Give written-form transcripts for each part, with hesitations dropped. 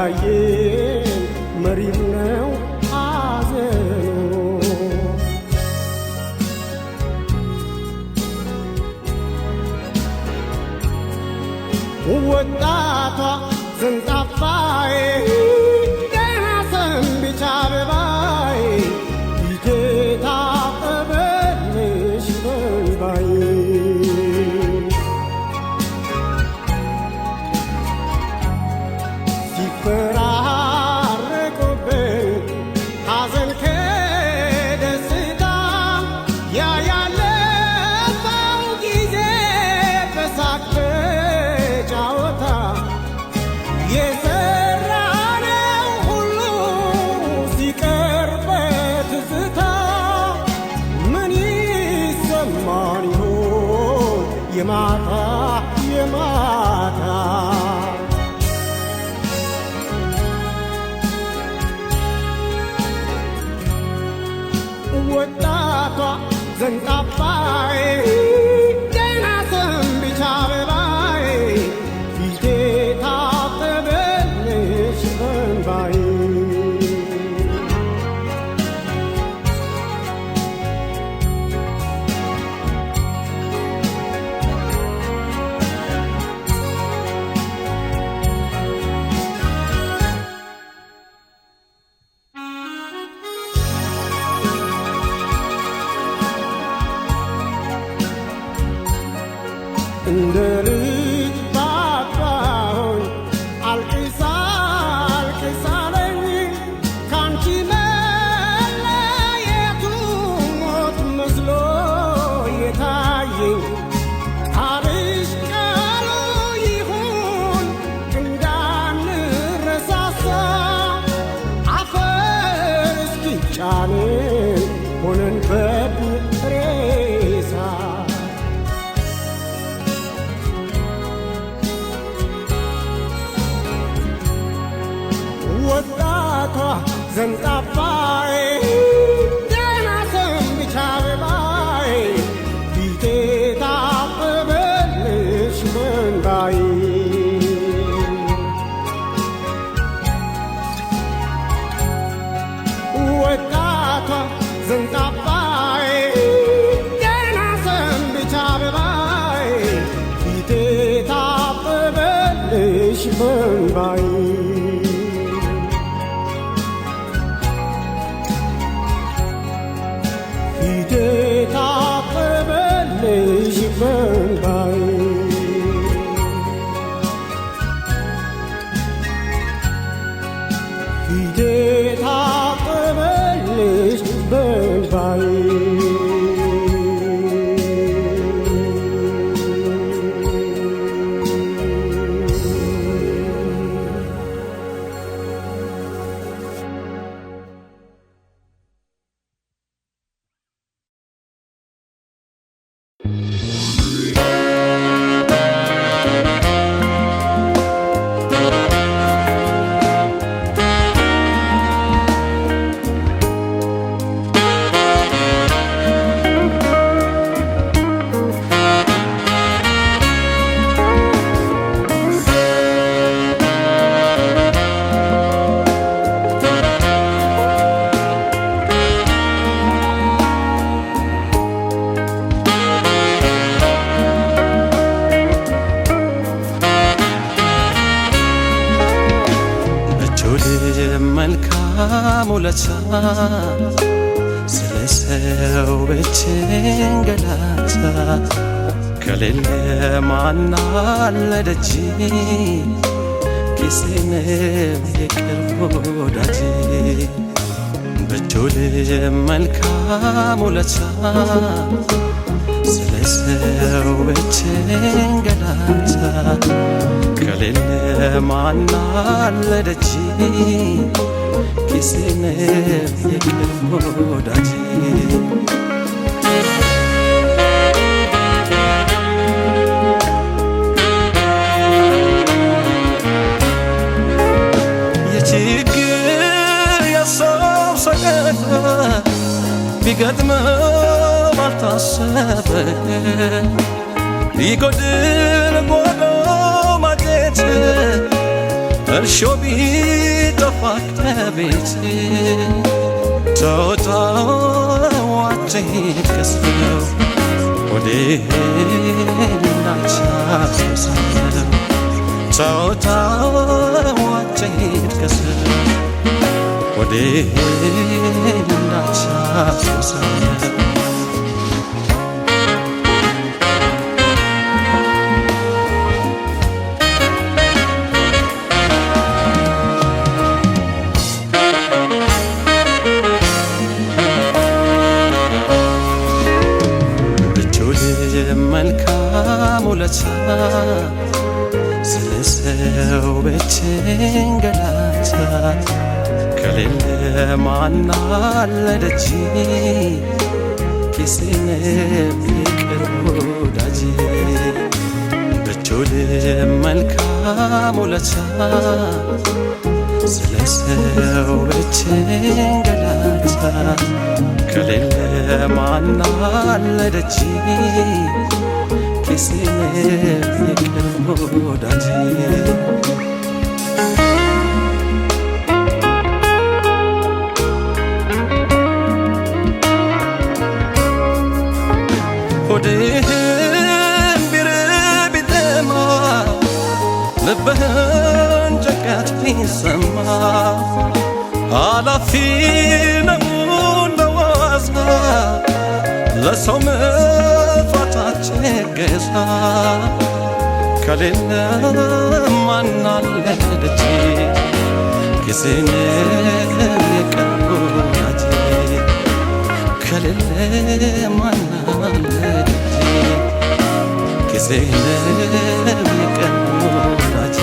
እያየን መሪር ነው ሐዘኑ ወጣቷ ዘንጣፋዬ ገና ሰንብቻ አበባዬ ፊቴ ታጠበልሽ በእንባዬ ሲፈራረቁብን ሐዘን ከደስታ ያ ያለፈው ጊዜ በሳቅ በጨዋታ የሰራነው ሁሉ ሲቀር በትዝታ ምን ይሰማን ይሆን የማታ የማታ ወጣቷ ዘንጣፋዬ ገና ሰንብቻ አበባዬ ፊቴ ታጠበልሽ በእንባዬ እንደ ልጅ ባባሁኝ አልቅሳ አልቅሳለኝ ካንቺ መለየቱ ሞት መስሎ የታየኝ ቃልሽ ቃሉ ይሁን እንዳንረሳሳ አፈር እስኪጫንን ሆነን በሬሳ ወጣቷ ዘንጣፋዬ ገና ሰንብቻ አበባዬ ፊቴ ታጠበልሽ በእንባዬ ወጣቷ ዘንጣፋዬ ገና ሰንብቻ አበባዬ ፊቴ ታጠበልሽ በእንባዬ ፊቴ ታጠበልሽ በእንባዬ ፊቴ ታጠበልሽ በእንባዬ መልካም ውለታ ስለ ሰው ብትንገላታ ከሌለ ማን አለ ደጅ ኪሴን የቅርብ ወዳጅ ብትውል መልካም ውለታ ስለ ሰው ብትንገላታ ከሌለ ማን አለ ደጅ ኪሴን የቅርብ ወዳጅ የችግር የሰው ሰቀቀን ቢገጥመው ባልታሰበ ቢጎድል ጎዶ ማግኘት እርሾ ቢጠፋ ከቤቴ ተወጣዋቸው ከስለው ወዴና ቻስሳለው ተወጣዋቸው ከስለው ወዴና ቻስሳለው መልካም ውለታ ስለ ሰው ብትንገላታ ከሌለ ማን አለ ደጅ ኪሴን የሚቅርብ ወዳጅ ብትውል መልካም ውለታ ስለ ሰው ብትንገላታ ከሌለ ማን አለ ደጅ ኪሴን የሚቅርብ ወዳጅ ሆድህን ቢርብ ቢጠማ ልብህን ጭንቀት ቢሰማ ኃላፊ ነው እንደዋዛ ለሰው መፋታችን ገዛ ከሌለ ማን አለ ደጅ ጊዜን የሚቅርብ ወዳጅ ከሌለ ማን አለ ደጅ ጊዜን የሚቅርብ ወዳጅ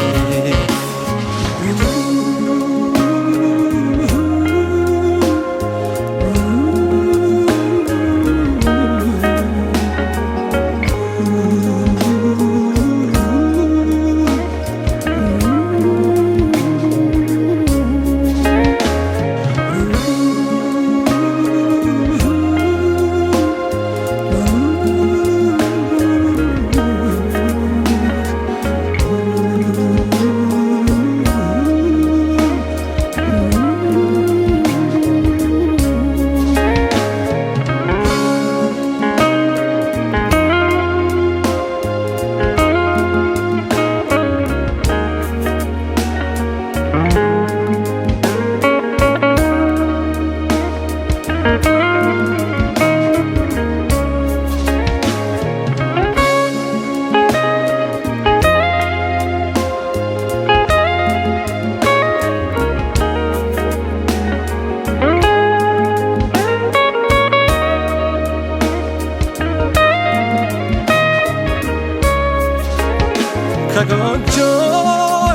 ከጎጆ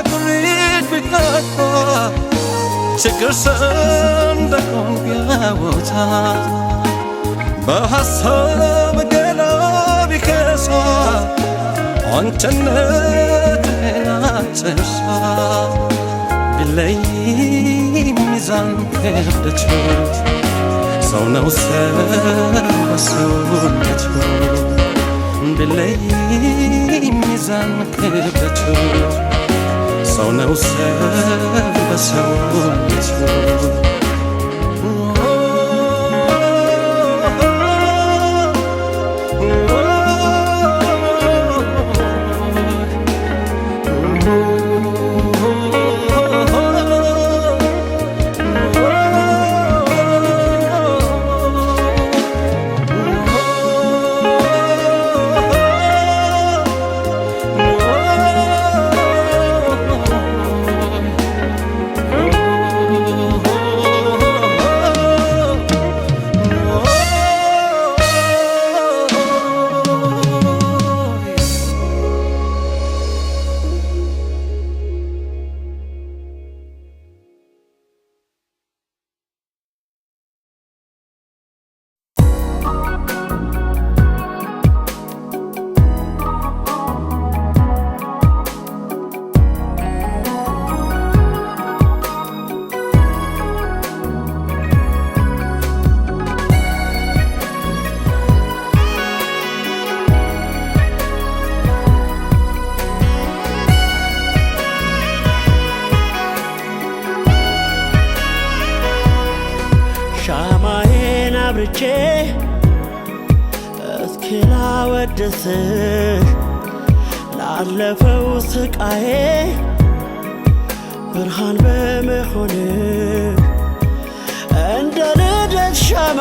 ጉሪት ቢጠፋ ችግር ሰንደቆን ቢያወጣ በሐሳብ ገላ ቢከሳ አንተነትህን አትርሳ ቢለይ ሚዛን ክብደቱ ሰው ነው ሰው በሰውነቱ ቢለይ ሚዛን ክብደቱ ሰው ነው ሰው በሰውነቱ አብርቼ እስኪ ላወድስህ ላለፈው ስቃዬ ብርሃን በመሆንህ እንደ ልደት ሻማ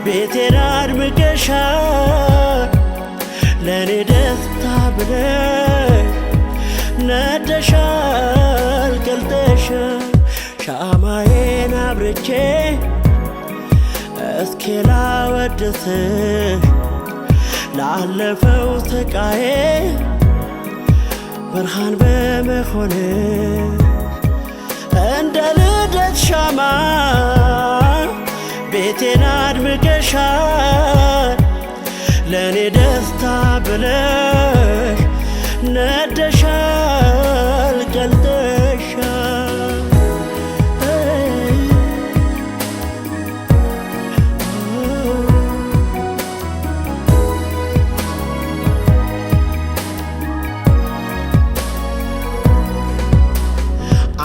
ቤቴን አድምቀሻል ለኔ ደስታ ብለሽ ነደሻል ቀልጠሻል ሻማዬን አብርቼ እስኪ ላወድስህ ላለፈው ስቃዬ ብርሃን በመሆንህ እንደ ልደት ሻማ ቤቴን አድምቀሻል ለኔ ደስታ ብለሽ ነደሻል ቀልጠሻል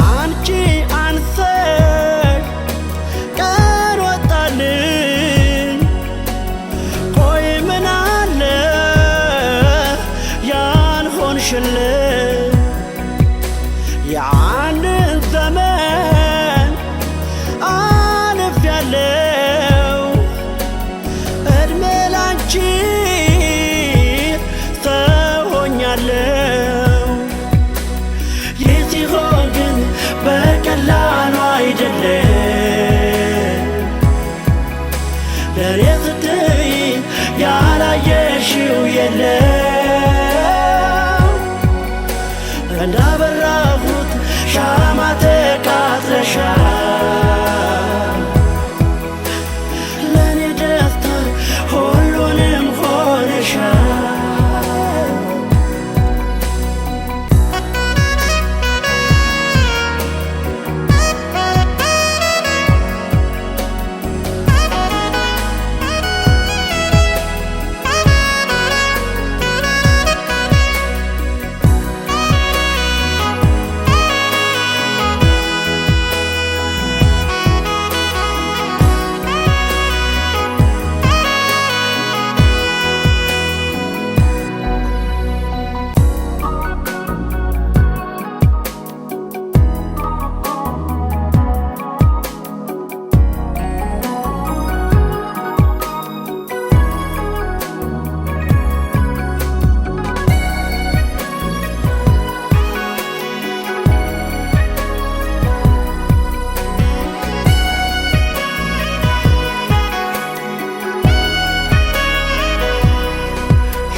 አንቺ አንሰሽ ቀን ወጣልኝ ቆይ ምን አለ ያልሆንሽልኝ ያንን ዘመን አልፌያለሁ እድሜ ላንቺ ሰው ሆኛለሁ ይህ ሲሆን ግን በቀላሉ አይደለም ለኔ ስትይ ያላየሽው የለም እንዳበራሁት ሻማ ተቃጥለሻል ለኔ ደስታ ሁሉንም ሆነሻል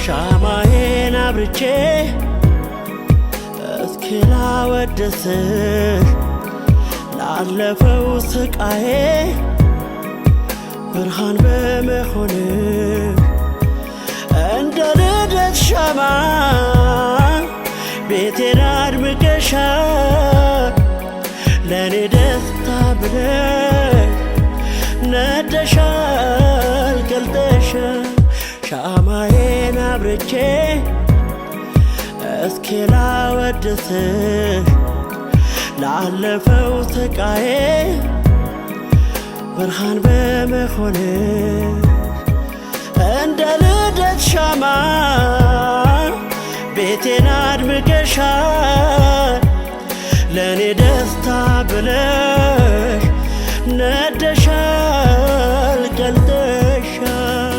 ሻማዬን አብርቼ እስኪ ላወድስህ ላለፈው ስቃዬ ብርሃን በመሆንህ እንደ ልደት ሻማ ቤቴን አድምቀሻል ለኔ ደስታ ብለሽ ነደሻል ቀልጠሻል ሻማዬን አብርቼ እስኪ ላወድስህ ላለፈው ስቃዬ ብርሃን በመሆንህ እንደ ልደት ሻማ ቤቴን አድምቀሻል ለኔ ደስታ ብለሽ ነደሻል ቀልጠሻል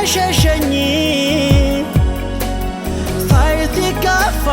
ሸሸኝ ሳይት ይከፋ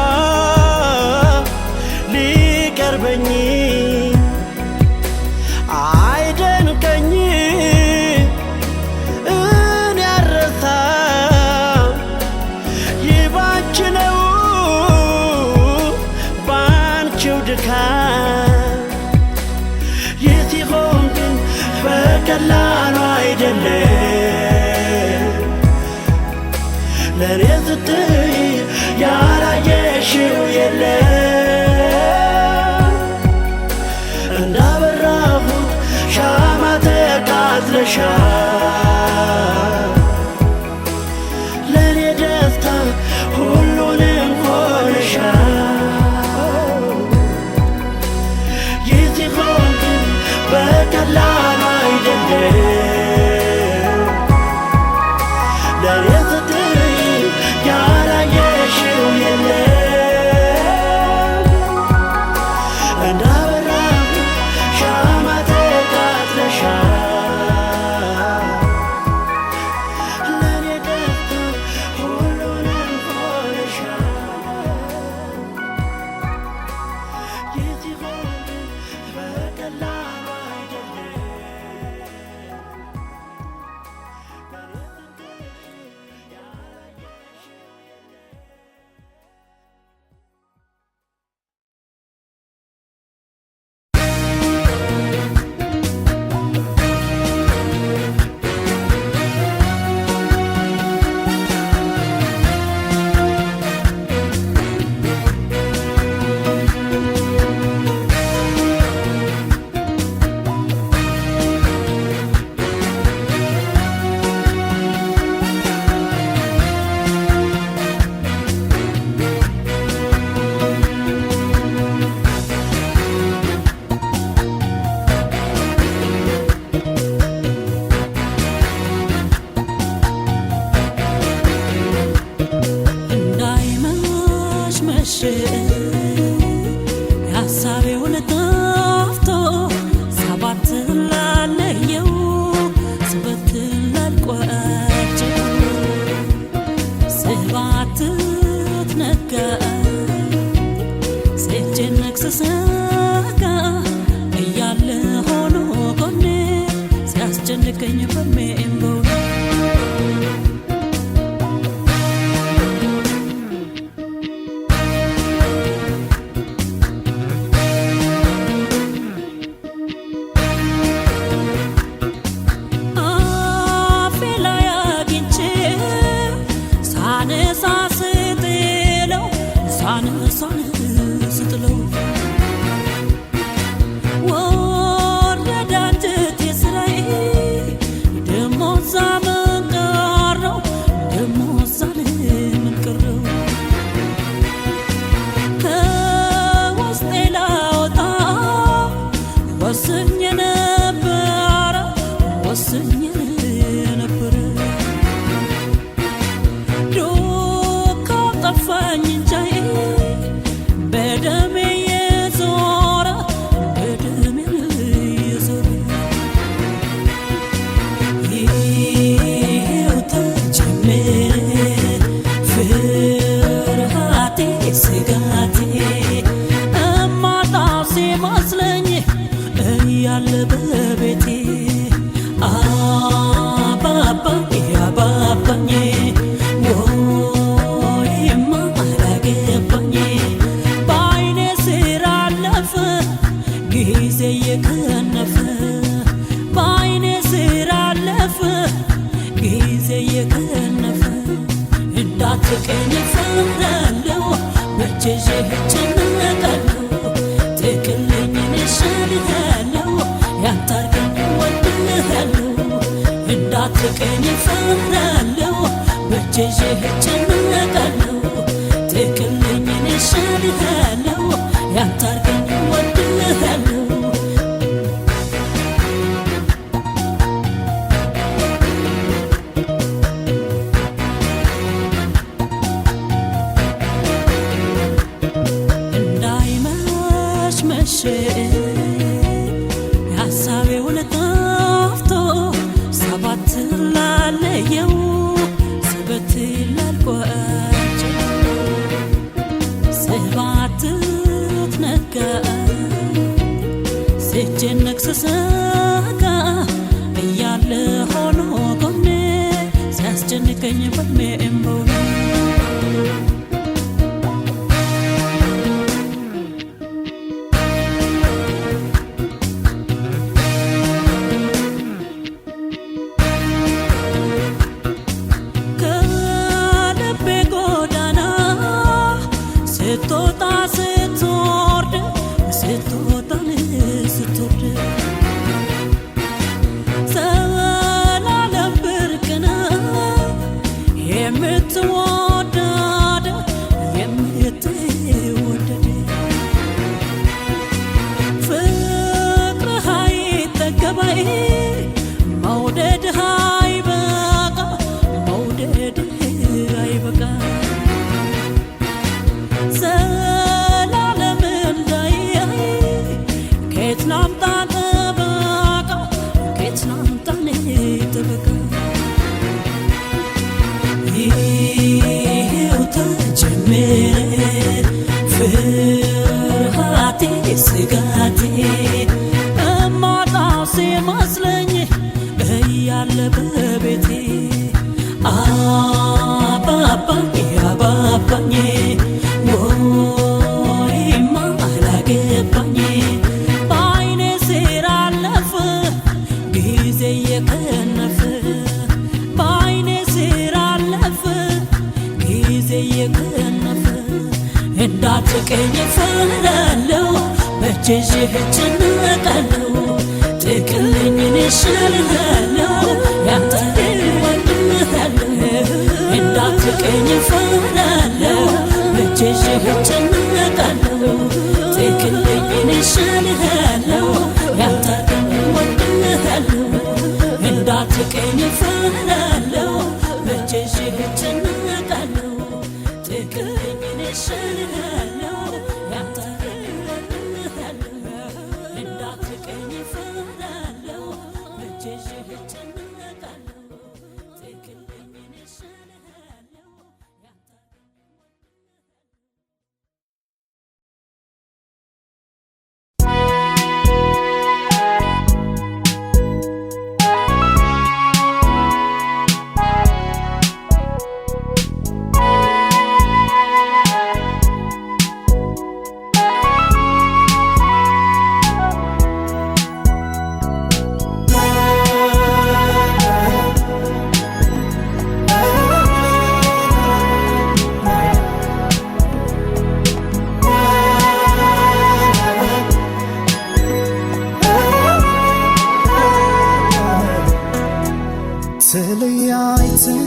ተለያይተን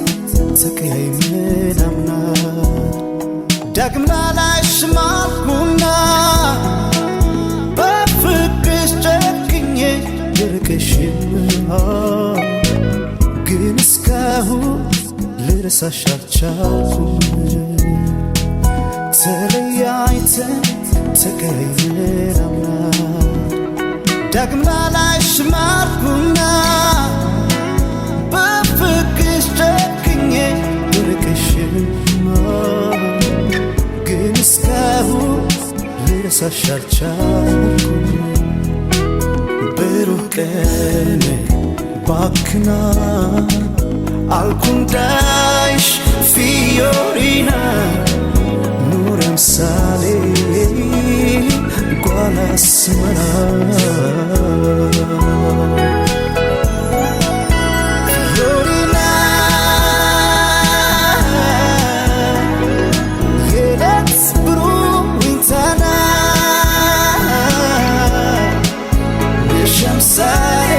ተቀያይመን አምና ዳግም ላላይሽ ማልኩና በፍቅርሽ ጨክኜ ልርቅሽም ግን እስካሁን ልረሳሽ አልቻልኩም። ተለያይተን ተቀያይመን አምና ዳግም ላላይሽ ማልኩና በፍቅርሽ ጨክኜ ልርቅሽም ግን እስካሁን ልረሳሽ አልቻልኩም። ብሩህ ቀን ባክና alcun እንዳይሽ ፊዮሪና ኑረም ሳሌ ጓላ አስመራ ፊዮሪና የሌት ብሩህ ዊንታና የሸምሳሌ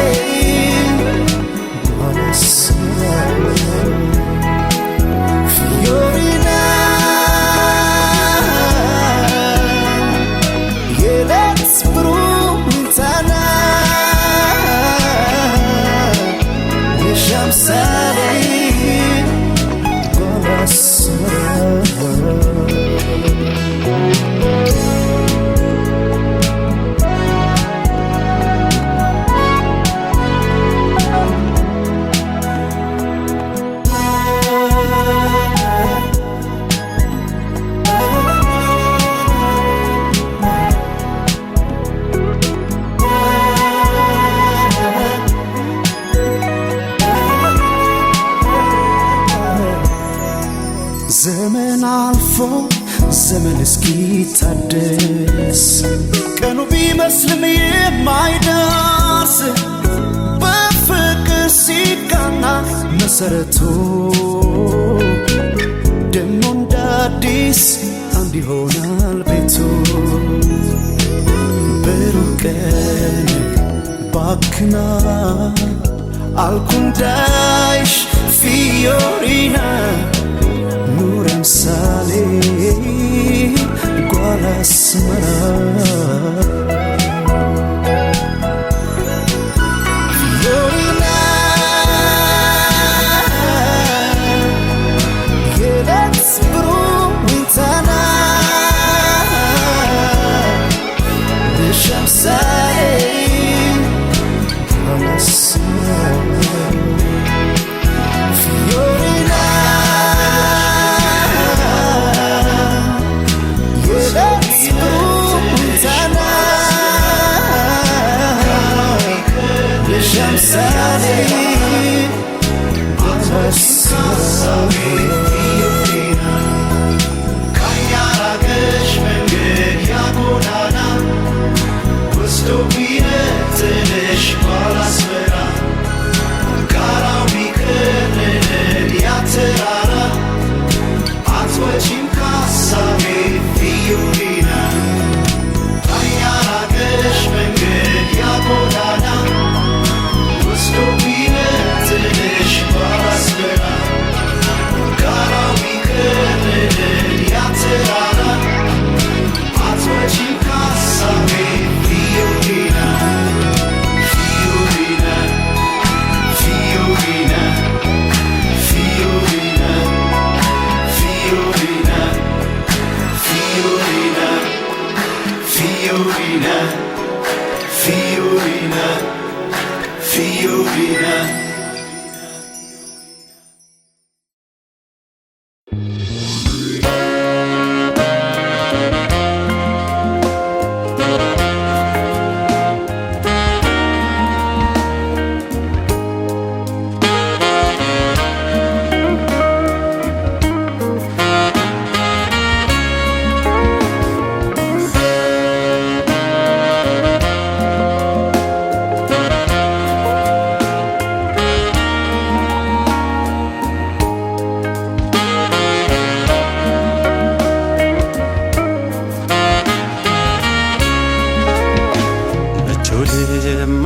ዘመን አልፎ ዘመን እስኪታደስ ቀኑ ቢመስልም የማይደርስ በፍቅር ሲቃና መሰረቱ ደሞ እንደ አዲስ አንድ ይሆናል ቤቱ። ብሩህ ቀን ባክና alcun እንዳይሽ ፊዮሪና ኑረም ሳሌ ጓላ አስመራ ፊዮሪና የሌት ብሩህ ዊንታና የሸምሳሌ ጓላ አስመራ Fiorina, Fiorina.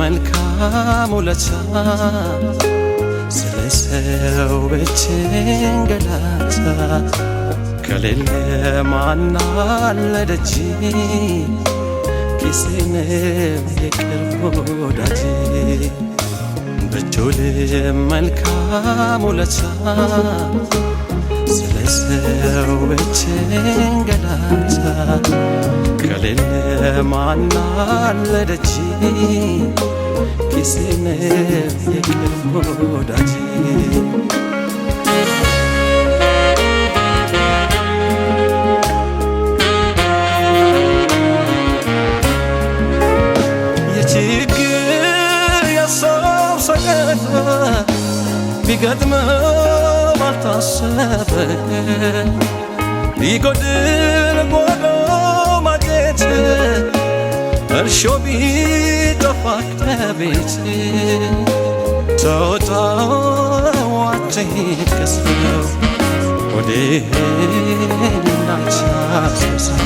መልካም ውለታ ስለሰ ሰው ብችንገላታ ከሌለ ማን አለ ደጅ ኪሴን የቅርብ ወዳጅ በጆል መልካም ውለታ ስለ ሰው ብችንገላታ ከሌለ ማን አለ ደጅ ኪሴን የቅርብ ወዳጅ የችግር የሰው ሰቀቀን ቢገጥመው ባልታሰበ ቢጎድል ጎዶ ማጀት እርሾ ቢጠፋ ከቤት ተወጣው አትሂድ ከሰው ወዴት እንዳቻሰሰው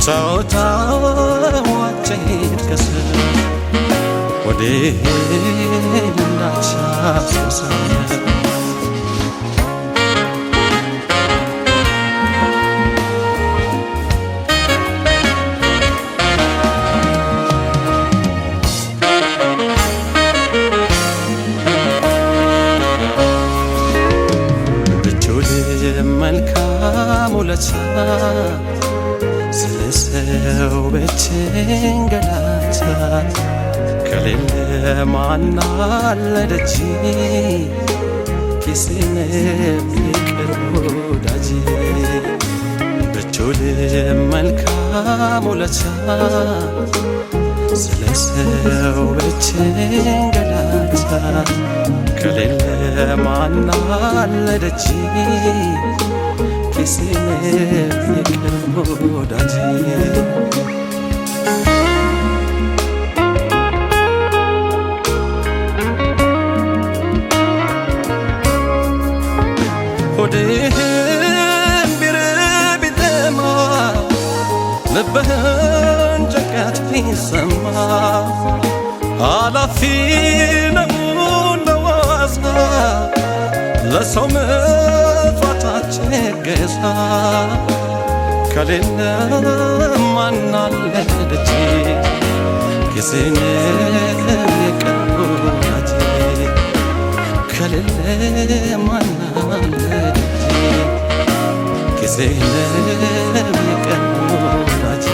ተወጣው አትሂድ ከሰው ወዴት እንዳቻሰሰው መልካም ውለታ ስለ ሰው ብችንገላታ ከሌለ ማን አለ ደጅ ኪሴን የቅርብ ወዳጅ በጆል መልካም ውለታ ስለ ሰው ብችንገላታ ከሌለ ማን አለ ደጅ ኪሴን የቅርብ ወዳጅ ሆድህን ቢርብ ቢጠማ ልብህን ጭንቀት ቢሰማ ኃላፊ ነው እንደዋዛ ለሰው መጥፋታችን ገዛ ከሌለ ማን አለ ደጅ ኪሴን የቅርብ ወዳጅ ከሌለ ማን አለ ደጅ ኪሴን የቅርብ ወዳጅ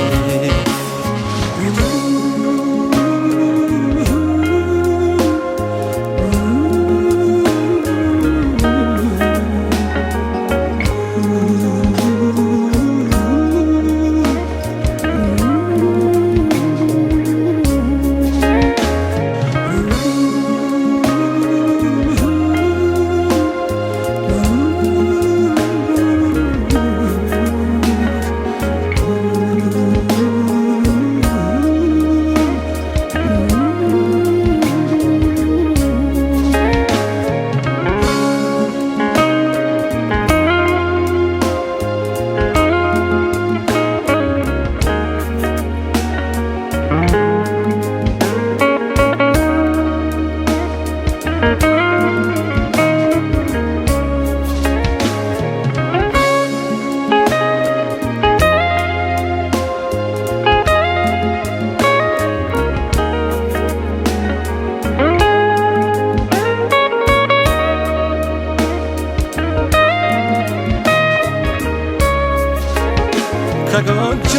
ከጎጆ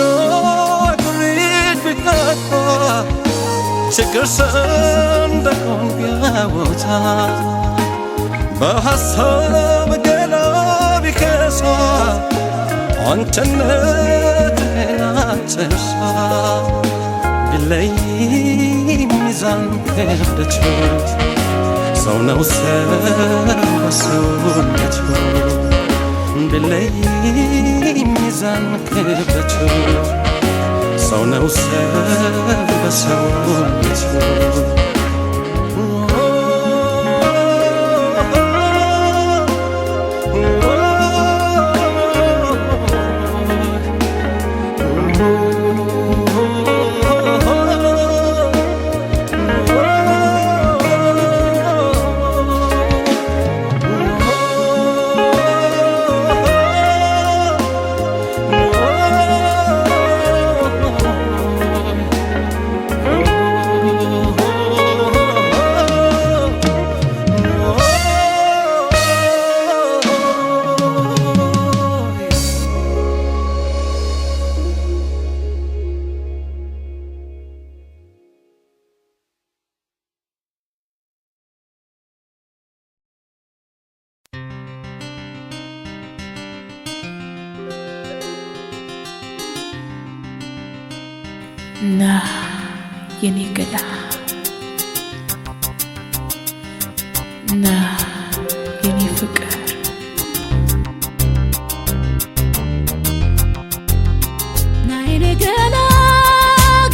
ጉሪት ቢጠፋ ችግር ሰንደቆን ቢያወጣ በሐሳብ ገላ ቢከሳ አንተነትህን አትርሳ ቢለይ ሚዛን ክብደቱ ሰው ነው ሰው በሰውነቱ ቢለይ ሚዛን ክብደቱ ሰው ነው ሰው በሰውነቱ نا يني قلا نا يني فكر نايني قلا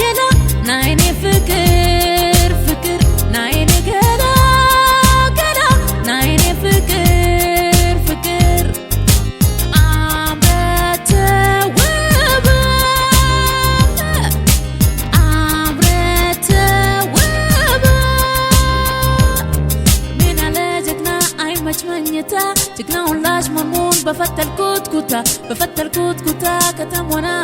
قلا نايني فكر فكر نايني قلا قلا نايني فكر فكر عمرت وبا عمرت وبا من على جكنا أي مجمنيتا جكنا ولاش مرمون بفتل كوتا بفتل كوتا كتم وانا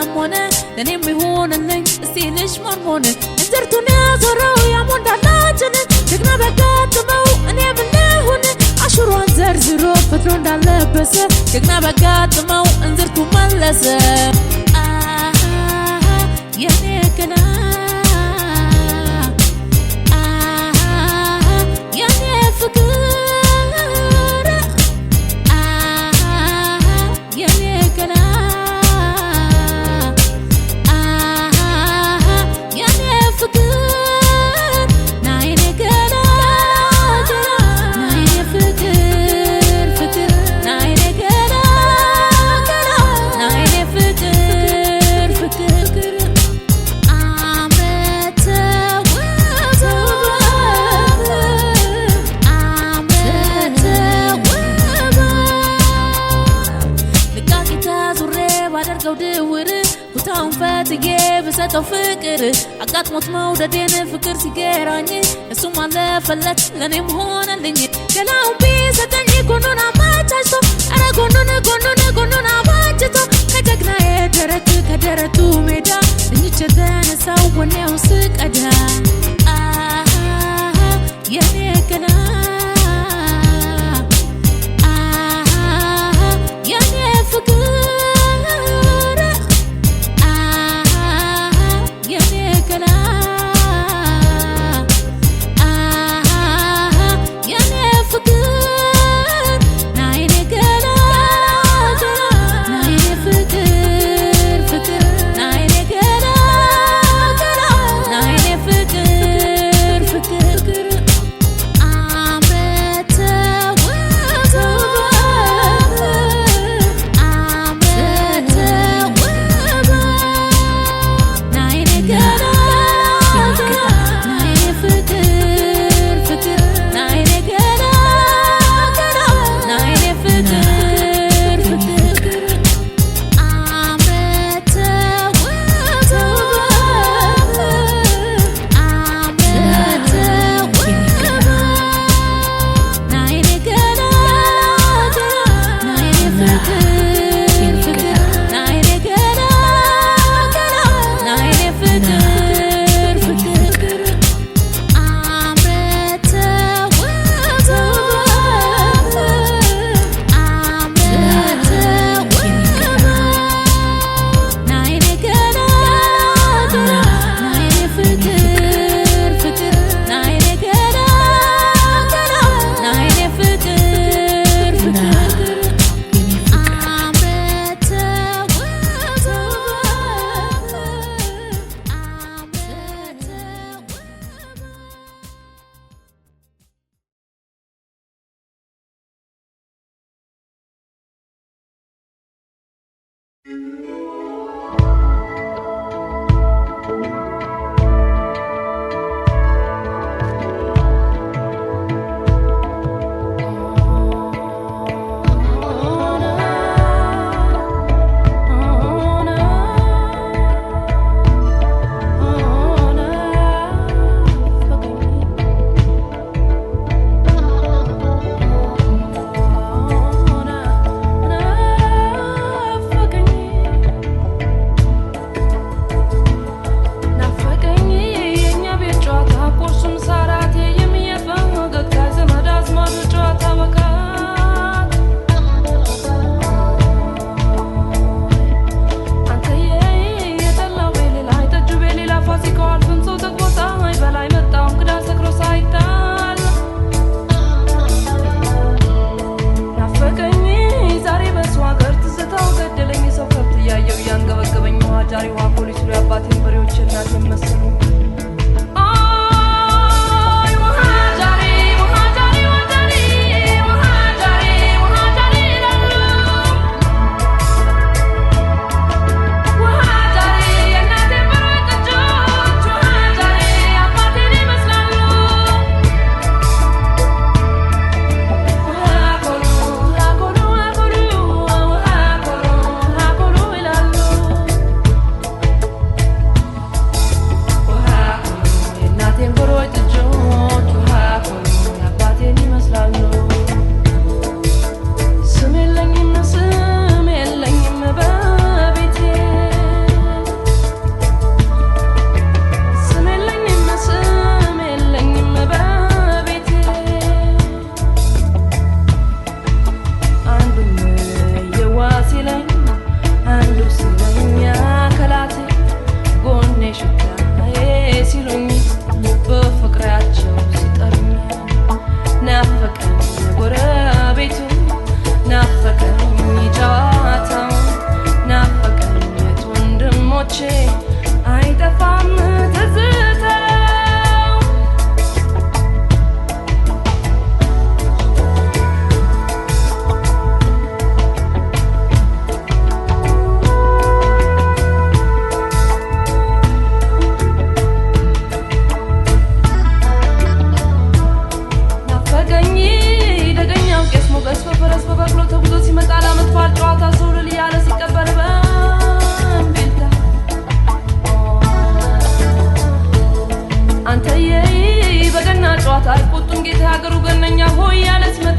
لنمي هون اللي استيلش مرمونة انترتوني زرو يا مون دالاجنة جكنا بقات مو اني بلي هون عشرون زرزرو فترون دالبسة جكنا بقات مو انزرتو ملسة يني كنا يني فكر يني كنا يني فكر نايني كنا نايني فكر فكر نايني كنا نايني فكر فكر عمرت وبا عمرت وبا لقاكي تازوري وادرقو دوري كنتاهم فاتقي بساتو فكر عقات موت موددين فكر سيجيراني نسو ما لفلت لنم هون اللي كلاهم بيستني كنون عماتشتو أنا كنون عماتشتو كجاكنا يدرك كدرتو ميدا نيشة دانا ساواني وسك أدا يني كنا يني فكر يني كنا يني فكر نايني كنا نايني فكر فكر نايني كنا نايني فكر فكر عمرت وبا عمرت وبا نايني كنا نايني فكر فكر نايني كنا نايني فكر فكر عمرت وبا عمرت وبا نايني كنا نايني فكر فكر نايني كنا نايني فكر فكر عمرت وبا عمرت وبا نايني كنا نايني فكر فكر نايني كنا نايني فكر فكر عمرت وبا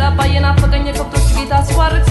አባዬ ናፈቀኝ የከብቶች ጌታ ሲባርክ